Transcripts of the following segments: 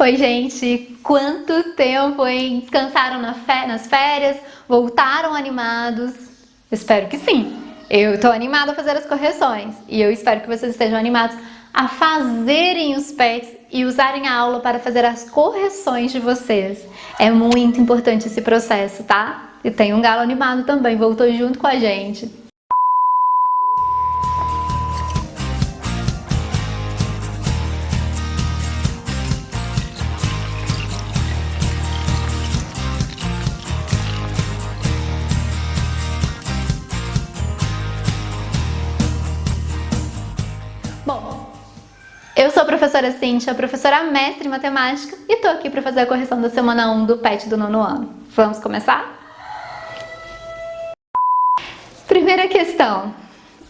Oi, gente! Quanto tempo, hein? Descansaram nas férias? Voltaram animados? Espero que sim! Eu tô animada a fazer as correções e eu espero que vocês estejam animados a fazerem os PETs e usarem a aula para fazer as correções de vocês. É muito importante esse processo, tá? E tem um galo animado também, voltou junto com a gente. Bom, eu sou a professora Cíntia, professora mestre em matemática, e tô aqui para fazer a correção da semana 1 do PET do 9º ano. Vamos começar? Primeira questão.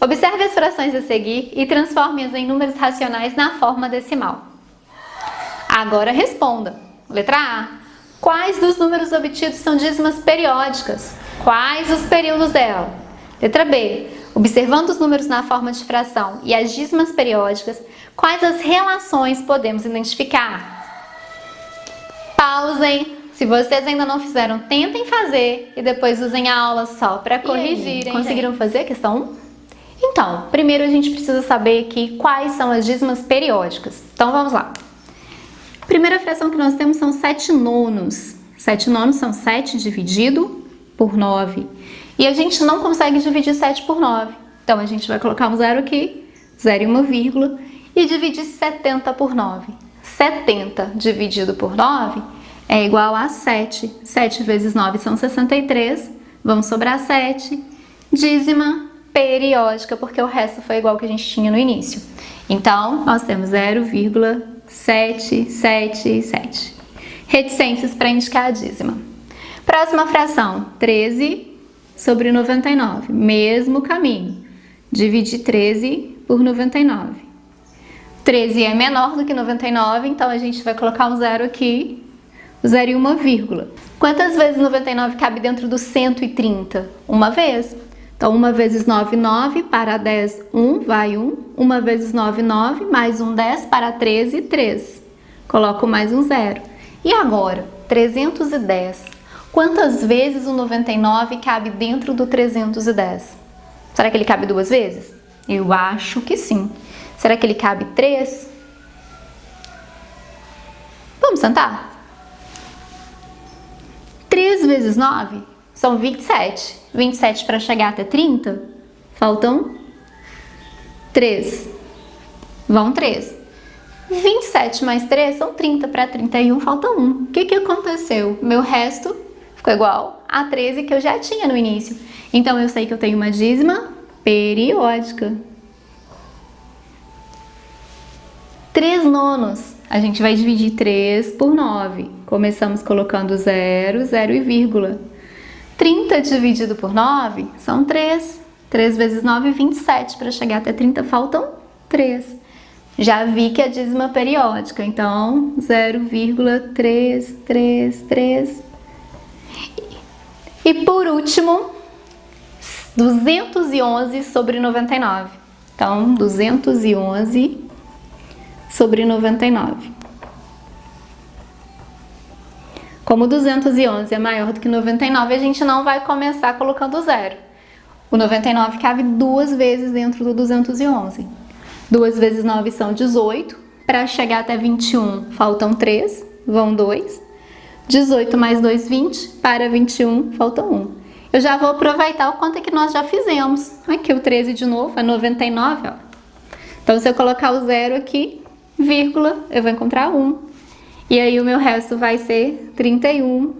Observe as frações a seguir e transforme-as em números racionais na forma decimal. Agora responda. Letra A. Quais dos números obtidos são dízimas periódicas? Quais os períodos dela? Letra B. Observando os números na forma de fração e as dízimas periódicas, quais as relações podemos identificar? Pausem. Se vocês ainda não fizeram, tentem fazer e depois usem a aula só para corrigirem. Conseguiram fazer a questão 1? Então, primeiro a gente precisa saber aqui quais são as dízimas periódicas. Então vamos lá. A primeira fração que nós temos são 7 nonos. 7 nonos são 7 dividido por 9. E a gente não consegue dividir 7 por 9. Então, a gente vai colocar um zero aqui, 0 e uma vírgula, e dividir 70 por 9. 70 dividido por 9 é igual a 7. 7 vezes 9 são 63. Vamos sobrar 7. Dízima periódica, porque o resto foi igual que a gente tinha no início. Então, nós temos 0,777. Reticências para indicar a dízima. Próxima fração, 13 sobre 99, mesmo caminho, dividir 13 por 99. 13 é menor do que 99, então a gente vai colocar um zero aqui, 0 e uma vírgula. Quantas vezes 99 cabe dentro do 130? Uma vez. Então, 1 vezes 9, 9, para 10, 1, vai 1. 1 vezes 9, 9, mais 1, 10, para 13, 3. Coloco mais um zero. E agora, 310. Quantas vezes o 99 cabe dentro do 310? Será que ele cabe 2 vezes? Eu acho que sim. Será que ele cabe 3? Vamos tentar? 3 vezes 9 são 27. 27 para chegar até 30, faltam 3. Vão 3. 27 mais 3 são 30 para 31, falta 1. O que aconteceu? Meu resto ficou igual a 13 que eu já tinha no início. Então, eu sei que eu tenho uma dízima periódica. 3 nonos. A gente vai dividir 3 por 9. Começamos colocando 0, 0 e vírgula. 30 dividido por 9 são 3. 3 vezes 9, 27. Para chegar até 30, faltam 3. Já vi que é dízima periódica. Então, 0,333. E por último, 211 sobre 99. Então, 211 sobre 99. Como 211 é maior do que 99, a gente não vai começar colocando zero. O 99 cabe 2 vezes dentro do 211. 2 vezes 9 são 18. Para chegar até 21, faltam 3, vão 2. 18 mais 2, 20. Para 21, falta 1. Eu já vou aproveitar o quanto é que nós já fizemos. Aqui o 13 de novo, é 99, ó. Então, se eu colocar o zero aqui, vírgula, eu vou encontrar 1. E aí o meu resto vai ser 31.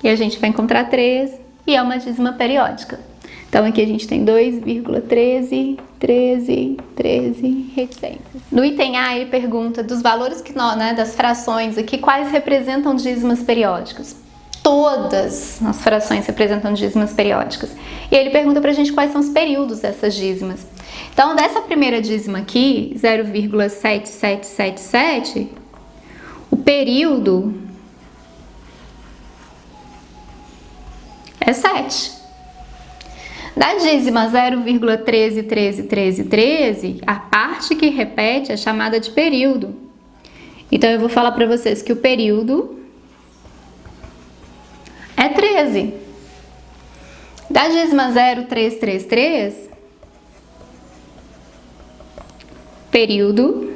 E a gente vai encontrar 3. E é uma dízima periódica. Então, aqui a gente tem 2,13, 13, 13 reticências. No item A, ele pergunta dos valores que nós, das frações aqui, quais representam dízimas periódicas? Todas as frações representam dízimas periódicas. E ele pergunta pra gente quais são os períodos dessas dízimas. Então, dessa primeira dízima aqui, 0,7777, o período é 7. Da dízima 0,13131313, a parte que repete é chamada de período. Então eu vou falar para vocês que o período é 13. Da dízima 0333, período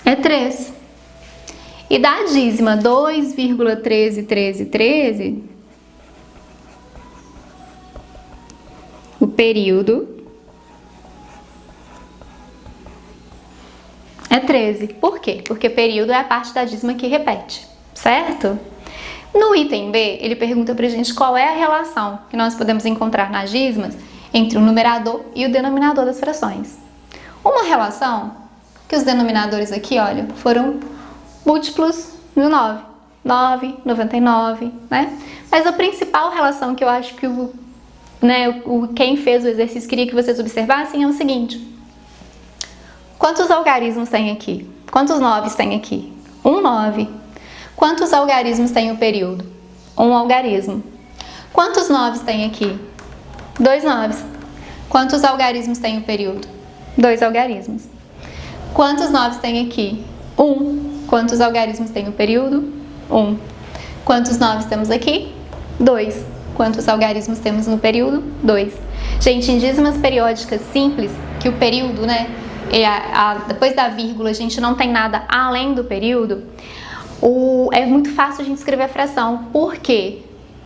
é 3. E da dízima 2,131313, o período é 13. Por quê? Porque período é a parte da dízima que repete, certo? No item B, ele pergunta pra gente qual é a relação que nós podemos encontrar nas dízimas entre o numerador e o denominador das frações. Uma relação que os denominadores aqui, olha, foram múltiplos do 9. 9, 99, né? Mas a principal relação que eu acho que quem fez o exercício queria que vocês observassem é o seguinte. Quantos algarismos tem aqui? Quantos 9 tem aqui? Um 9. Quantos algarismos tem o período? Um algarismo. Quantos 9 tem aqui? 2 9. Quantos algarismos tem o período? 2 algarismos. Quantos 9 tem aqui? 1. Quantos algarismos tem o período? 1. Quantos 9 temos aqui? 2. Quantos algarismos temos no período? 2. Gente, em dízimas periódicas simples, que o período, né, depois da vírgula a gente não tem nada além do período, é muito fácil a gente escrever a fração. Por quê?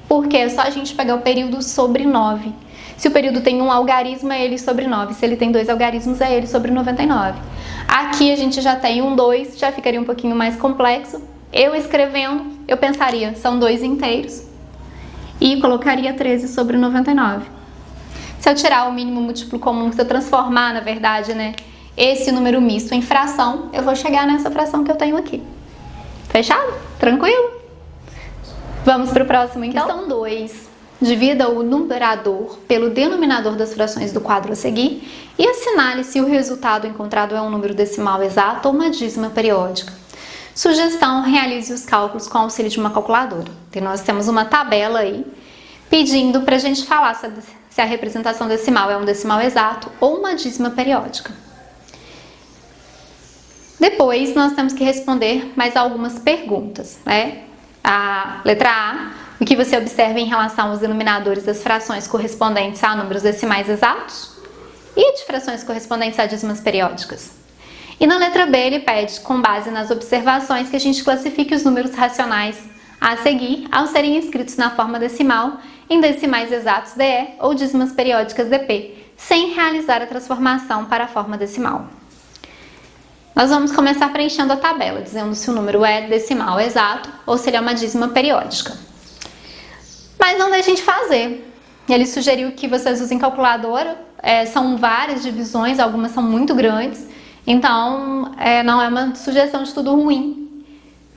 Porque é só a gente pegar o período sobre 9. Se o período tem um algarismo, é ele sobre 9. Se ele tem 2 algarismos, é ele sobre 99. Aqui a gente já tem um 2, já ficaria um pouquinho mais complexo. Eu escrevendo, eu pensaria, são 2 inteiros. E colocaria 13 sobre 99. Se eu tirar o mínimo múltiplo comum, se eu transformar, na verdade, né, esse número misto em fração, eu vou chegar nessa fração que eu tenho aqui. Fechado? Tranquilo? Vamos para o próximo, então. Questão 2. Divida o numerador pelo denominador das frações do quadro a seguir e assinale se o resultado encontrado é um número decimal exato ou uma dízima periódica. Sugestão: realize os cálculos com auxílio de uma calculadora. E nós temos uma tabela aí pedindo para a gente falar se a representação decimal é um decimal exato ou uma dízima periódica. Depois nós temos que responder mais algumas perguntas, né? A letra A, o que você observa em relação aos denominadores das frações correspondentes a números decimais exatos e de frações correspondentes a dízimas periódicas. E na letra B ele pede, com base nas observações, que a gente classifique os números racionais a seguir ao serem escritos na forma decimal em decimais exatos DE ou dízimas periódicas DP, sem realizar a transformação para a forma decimal. Nós vamos começar preenchendo a tabela, dizendo se o número é decimal exato ou se ele é uma dízima periódica. Mas não deixem de fazer. Ele sugeriu que vocês usem calculadora, são várias divisões, algumas são muito grandes, então não é uma sugestão de tudo ruim.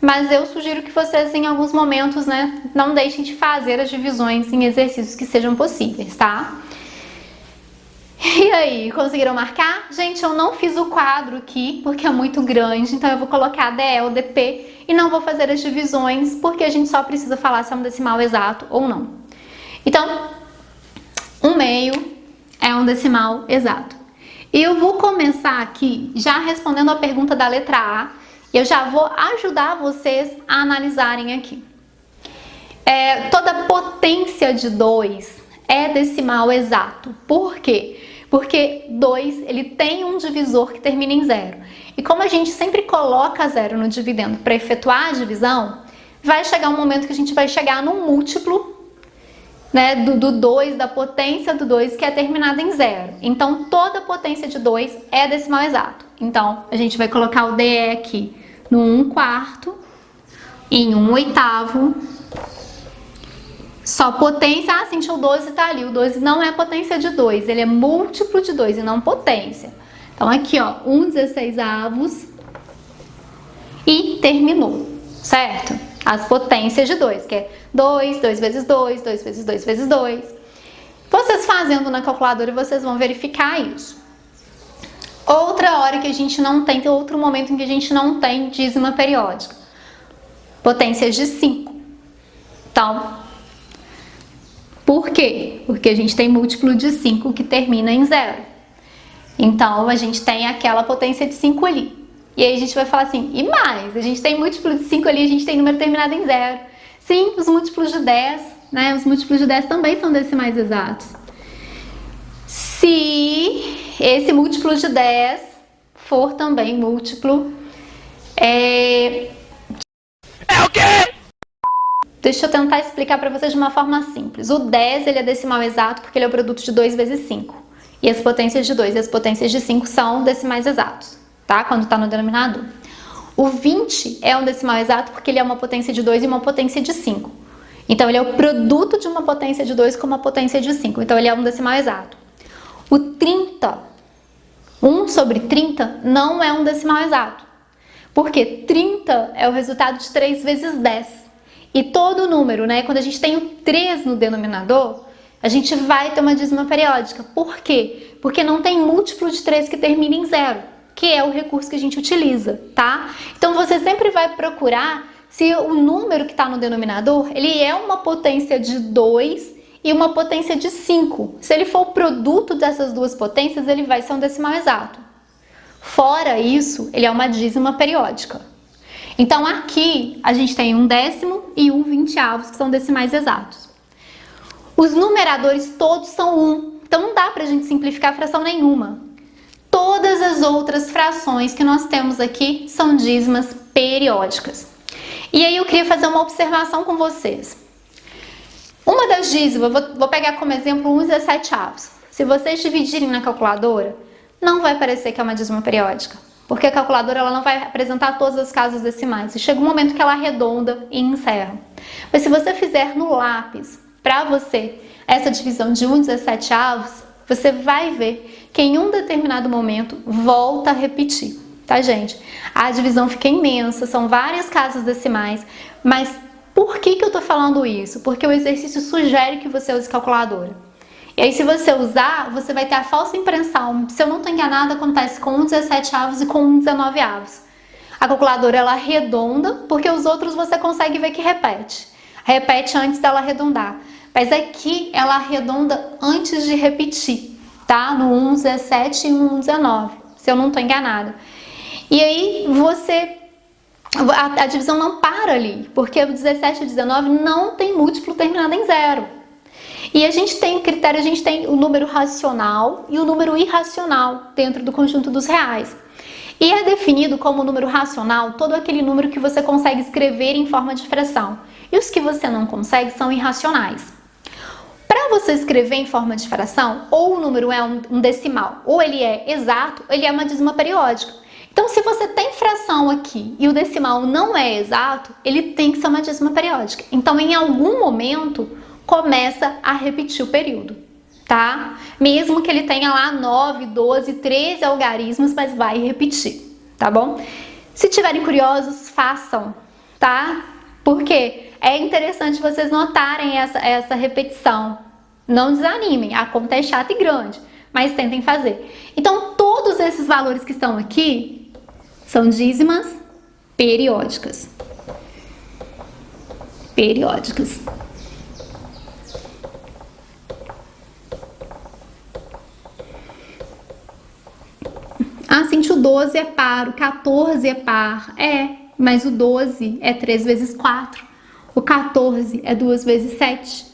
Mas eu sugiro que vocês, em alguns momentos, né, não deixem de fazer as divisões em exercícios que sejam possíveis, tá? E aí, conseguiram marcar? Gente, eu não fiz o quadro aqui porque é muito grande, então eu vou colocar DE ou DP e não vou fazer as divisões porque a gente só precisa falar se é um decimal exato ou não. Então, 1/2 é um decimal exato. E eu vou começar aqui já respondendo a pergunta da letra A e eu já vou ajudar vocês a analisarem aqui. Toda potência de 2 é decimal exato. Por quê? Porque 2 ele tem um divisor que termina em 0. E como a gente sempre coloca 0 no dividendo para efetuar a divisão, vai chegar um momento que a gente vai chegar num múltiplo, né, do 2, da potência do 2, que é terminada em 0. Então, toda potência de 2 é decimal exato. Então, a gente vai colocar o DE aqui no 1/4, em 1/8. Só potência, sentiu o 12 tá ali. O 12 não é potência de 2, ele é múltiplo de 2 e não potência. Então aqui, ó, 1/16 e terminou, certo? As potências de 2, que é 2, 2 vezes 2, 2 vezes 2 vezes 2. Vocês fazendo na calculadora, vocês vão verificar isso. Outra hora que a gente não tem outro momento em que a gente não tem dízima periódica. Potências de 5. Então, por quê? Porque a gente tem múltiplo de 5 que termina em 0. Então, a gente tem aquela potência de 5 ali. E aí a gente vai falar assim, e mais? A gente tem múltiplo de 5 ali, a gente tem número terminado em 0. Sim, os múltiplos de 10, né? Os múltiplos de 10 também são decimais exatos. Se esse múltiplo de 10 for também múltiplo... É o quê? Deixa eu tentar explicar para vocês de uma forma simples. O 10 ele é decimal exato porque ele é o produto de 2 vezes 5. E as potências de 2 e as potências de 5 são decimais exatos, tá? Quando está no denominador. O 20 é um decimal exato porque ele é uma potência de 2 e uma potência de 5. Então, ele é o produto de uma potência de 2 com uma potência de 5. Então, ele é um decimal exato. O 30, 1 sobre 30, não é um decimal exato. Porque 30 é o resultado de 3 vezes 10. E todo número, né? Quando a gente tem o 3 no denominador, a gente vai ter uma dízima periódica. Por quê? Porque não tem múltiplo de 3 que termine em 0, que é o recurso que a gente utiliza, tá? Então, você sempre vai procurar se o número que está no denominador, ele é uma potência de 2 e uma potência de 5. Se ele for o produto dessas duas potências, ele vai ser um decimal exato. Fora isso, ele é uma dízima periódica. Então, aqui a gente tem um décimo e um 20avos, que são decimais exatos. Os numeradores todos são 1, então não dá pra gente simplificar fração nenhuma. Todas as outras frações que nós temos aqui são dízimas periódicas. E aí eu queria fazer uma observação com vocês. Uma das dízimas, vou pegar como exemplo 1/17avos. Se vocês dividirem na calculadora, não vai parecer que é uma dízima periódica, porque a calculadora ela não vai apresentar todas as casas decimais. E chega um momento que ela arredonda e encerra. Mas se você fizer no lápis, para você, essa divisão de 1/17avos, você vai ver que em um determinado momento volta a repetir, tá, gente? A divisão fica imensa, são várias casas decimais, mas por que eu tô falando isso? Porque o exercício sugere que você use calculadora. E aí, se você usar, você vai ter a falsa impressão, se eu não tô enganada, acontece com 1/17avos e com 1/19avos. A calculadora, ela arredonda, porque os outros você consegue ver que repete. Repete antes dela arredondar. Mas aqui, ela arredonda antes de repetir, tá? No 1/17 e no 1/19, se eu não tô enganada. E aí, a divisão não para ali, porque o 17 e o 19 não tem múltiplo terminado em 0. E a gente tem o critério, a gente tem o número racional e o número irracional dentro do conjunto dos reais. E é definido como número racional todo aquele número que você consegue escrever em forma de fração. E os que você não consegue são irracionais. Para você escrever em forma de fração, ou o número é um decimal, ou ele é exato, ele é uma dízima periódica. Então, se você tem fração aqui e o decimal não é exato, ele tem que ser uma dízima periódica. Então, em algum momento, começa a repetir o período, tá? Mesmo que ele tenha lá 9, 12, 13 algarismos, mas vai repetir, tá bom? Se tiverem curiosos, façam, tá? Porque é interessante vocês notarem essa repetição. Não desanimem, a conta é chata e grande, mas tentem fazer. Então, todos esses valores que estão aqui são dízimas periódicas. Periódicas. Ah, Cintia, o 12 é par, o 14 é par. É, mas o 12 é 3 vezes 4. O 14 é 2 vezes 7.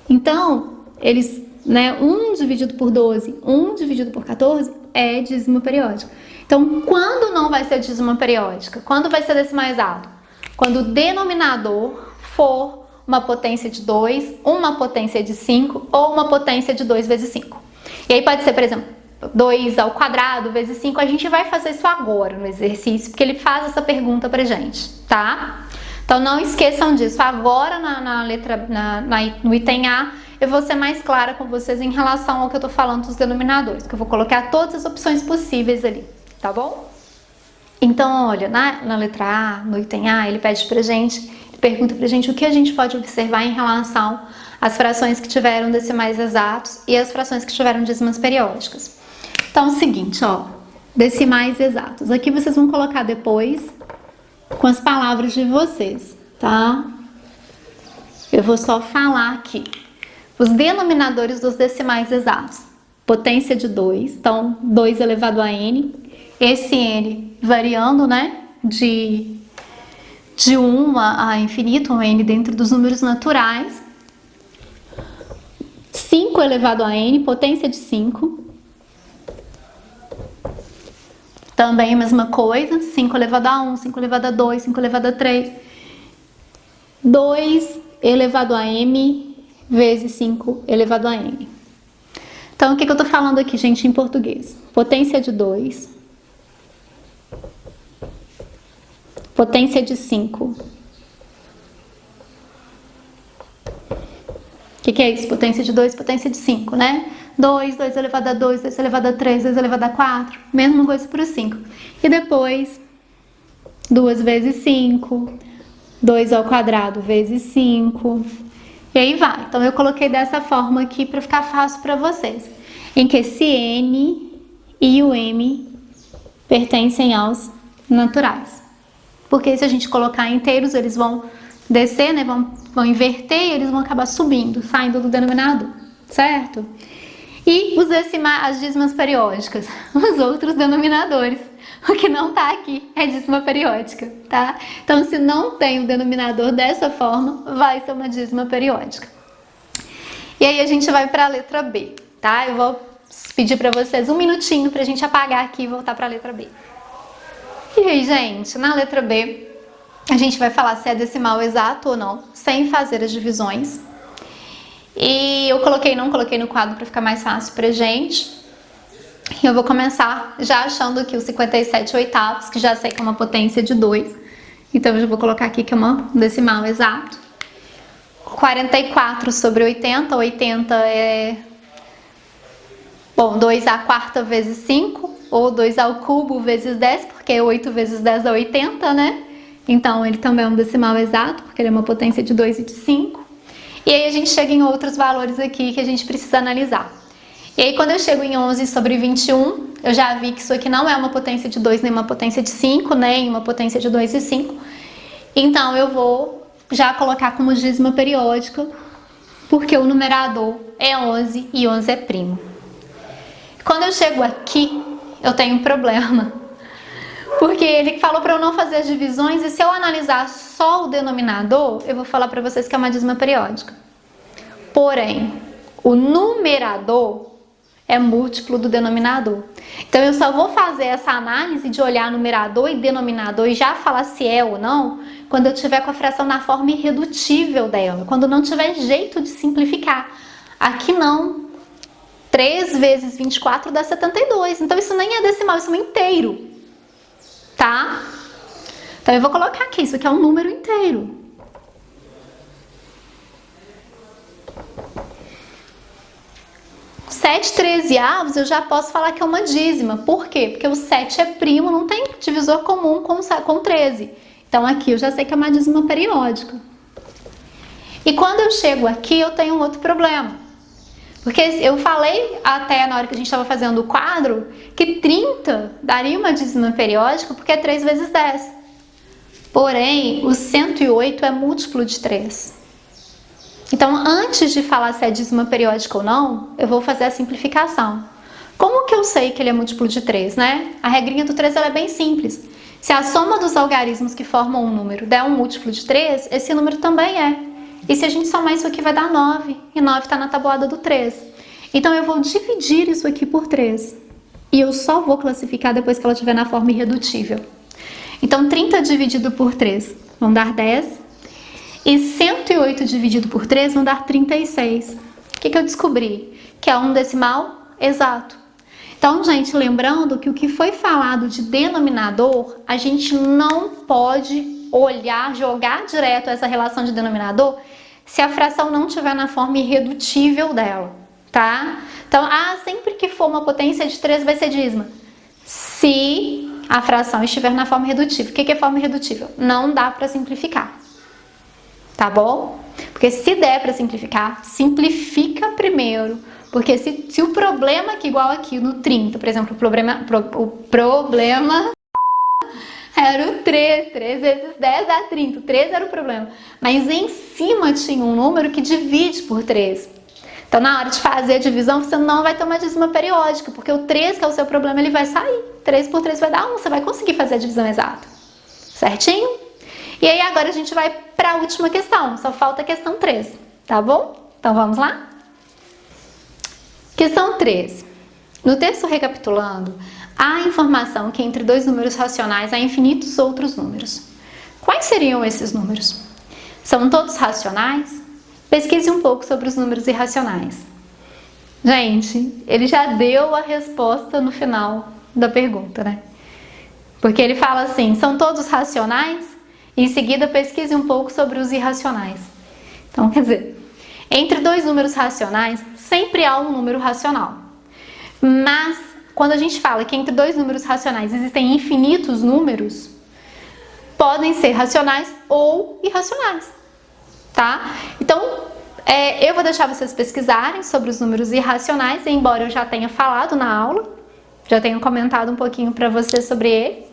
Então, eles, né, 1 dividido por 12, 1 dividido por 14 é dízima periódica. Então, quando não vai ser dízima periódica? Quando vai ser decimal exato? Quando o denominador for uma potência de 2, uma potência de 5 ou uma potência de 2 vezes 5. E aí pode ser, por exemplo, 2 ao quadrado vezes 5, a gente vai fazer isso agora no exercício, porque ele faz essa pergunta pra gente, tá? Então não esqueçam disso. Agora no item A, eu vou ser mais clara com vocês em relação ao que eu tô falando dos denominadores, que eu vou colocar todas as opções possíveis ali, tá bom? Então, olha, na letra A, no item A, ele pede pra gente, ele pergunta pra gente o que a gente pode observar em relação às frações que tiveram decimais exatos e as frações que tiveram dízimas periódicas. Então, é o seguinte, ó, decimais exatos. Aqui vocês vão colocar depois com as palavras de vocês, tá? Eu vou só falar aqui. Os denominadores dos decimais exatos. potência de 2, então 2 elevado a n, esse n variando, né, de 1 a infinito, um n dentro dos números naturais. 5 elevado a n, potência de 5. Também a mesma coisa, 5 elevado a 1, 5 elevado a 2, 5 elevado a 3. 2 elevado a m vezes 5 elevado a n. Então, o que eu tô falando aqui, gente, em português? Potência de 2. Potência de 5. O que é isso? Potência de 2, potência de 5, né? 2, 2 elevado a 2, 2 elevado a 3, 2 elevado a 4. Mesma coisa para o 5. E depois, 2 vezes 5, 2 ao quadrado vezes 5. E aí vai. Então, eu coloquei dessa forma aqui para ficar fácil para vocês. Em que esse n e o m pertencem aos naturais. Porque se a gente colocar inteiros, eles vão descer, né? Vão inverter e eles vão acabar subindo, saindo do denominador, certo? E as dízimas periódicas, os outros denominadores. O que não tá aqui é dízima periódica, tá? Então, se não tem o denominador dessa forma, vai ser uma dízima periódica. E aí a gente vai para a letra B, tá? Eu vou pedir para vocês um minutinho pra gente apagar aqui e voltar para a letra B. E aí, gente, na letra B, a gente vai falar se é decimal exato ou não, sem fazer as divisões. E eu não coloquei no quadro para ficar mais fácil pra gente. E eu vou começar já achando aqui o 57 oitavos, que já sei que é uma potência de 2. Então eu já vou colocar aqui que é um decimal exato. 44 sobre 80, 80 é... Bom, 2 à quarta vezes 5, ou 2 ao cubo vezes 10, porque 8 vezes 10 é 80, né? Então ele também é um decimal exato, porque ele é uma potência de 2 e de 5. E aí a gente chega em outros valores aqui que a gente precisa analisar. E aí quando eu chego em 11 sobre 21, eu já vi que isso aqui não é uma potência de 2 nem uma potência de 5, nem uma potência de 2 e 5. Então eu vou já colocar como dízima periódica, porque o numerador é 11 e 11 é primo. Quando eu chego aqui, eu tenho um problema. Porque ele falou para eu não fazer as divisões e se eu analisar só o denominador, eu vou falar para vocês que é uma dízima periódica. Porém, o numerador é múltiplo do denominador. Então, eu só vou fazer essa análise de olhar numerador e denominador e já falar se é ou não quando eu tiver com a fração na forma irredutível dela, quando não tiver jeito de simplificar. Aqui não. 3 vezes 24 dá 72. Então, isso nem é decimal, isso é um inteiro. Tá? Então, eu vou colocar aqui, isso aqui é um número inteiro. Sete 13avos eu já posso falar que é uma dízima. Por quê? Porque o 7 é primo, não tem divisor comum com 13. Então, aqui eu já sei que é uma dízima periódica. E quando eu chego aqui, eu tenho um outro problema. Porque eu falei até na hora que a gente estava fazendo o quadro que 30 daria uma dízima periódica porque é 3 vezes 10. Porém, o 108 é múltiplo de 3. Então, antes de falar se é dízima periódica ou não, eu vou fazer a simplificação. Como que eu sei que ele é múltiplo de 3, né? A regrinha do 3 ela é bem simples. Se a soma dos algarismos que formam um número der um múltiplo de 3, esse número também é. E se a gente somar isso aqui vai dar 9, e 9 está na tabuada do 3. Então eu vou dividir isso aqui por 3. E eu só vou classificar depois que ela estiver na forma irredutível. Então 30 dividido por 3 vão dar 10. E 108 dividido por 3 vão dar 36. O que eu descobri? Que é um decimal exato. Então, gente, lembrando que o que foi falado de denominador, a gente não pode olhar, jogar direto essa relação de denominador se a fração não estiver na forma irredutível dela, tá? Então, sempre que for uma potência de 3 vai ser dízima. Se a fração estiver na forma irredutível. O que é forma irredutível? Não dá para simplificar, tá bom? Porque se der para simplificar, simplifica primeiro. Porque se o problema aqui, igual aqui no 30, por exemplo, o problema era o 3, 3 vezes 10 dá 30, o 3 era o problema. Mas em cima tinha um número que divide por 3. Então, na hora de fazer a divisão, você não vai ter uma dízima periódica, porque o 3, que é o seu problema, ele vai sair. 3 por 3 vai dar 1, você vai conseguir fazer a divisão exata. Certinho? E aí, agora a gente vai para a última questão, só falta a questão 3, tá bom? Então, vamos lá? Questão 3. No texto recapitulando, há a informação que entre dois números racionais há infinitos outros números. Quais seriam esses números? São todos racionais? Pesquise um pouco sobre os números irracionais. Gente, ele já deu a resposta no final da pergunta, né? Porque ele fala assim, são todos racionais? E em seguida, pesquise um pouco sobre os irracionais. Então, quer dizer, entre dois números racionais, sempre há um número racional. Mas, quando a gente fala que entre dois números racionais existem infinitos números, podem ser racionais ou irracionais. Tá? Então, eu vou deixar vocês pesquisarem sobre os números irracionais, embora eu já tenha falado na aula, já tenha comentado um pouquinho para vocês sobre ele.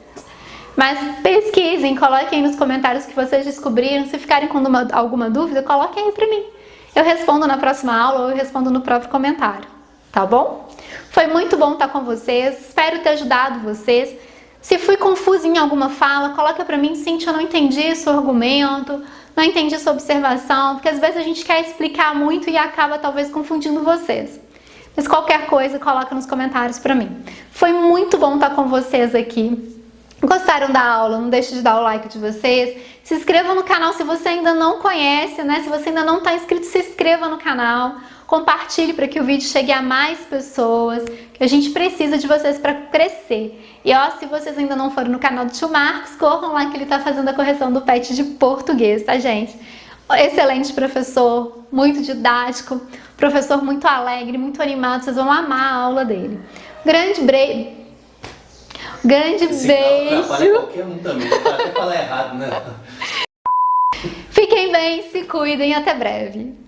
Mas pesquisem, coloquem nos comentários que vocês descobriram. Se ficarem com alguma dúvida, coloquem aí para mim. Eu respondo na próxima aula ou eu respondo no próprio comentário, tá bom? Foi muito bom estar com vocês, espero ter ajudado vocês. Se fui confusa em alguma fala, coloca para mim, Cíntia, eu não entendi seu argumento, não entendi sua observação, porque às vezes a gente quer explicar muito e acaba talvez confundindo vocês. Mas qualquer coisa, coloca nos comentários para mim. Foi muito bom estar com vocês aqui. Gostaram da aula? Não deixe de dar o like de vocês. Se inscreva no canal se você ainda não conhece, né? Se você ainda não está inscrito, se inscreva no canal. Compartilhe para que o vídeo chegue a mais pessoas, que a gente precisa de vocês para crescer. E ó, se vocês ainda não foram no canal do tio Marcos, corram lá que ele tá fazendo a correção do PET de português, tá, gente? Excelente professor, muito didático, professor muito alegre, muito animado, vocês vão amar a aula dele. Grande beijo. Atrapalha qualquer um também, até falar errado, né? Fiquem bem, se cuidem, até breve.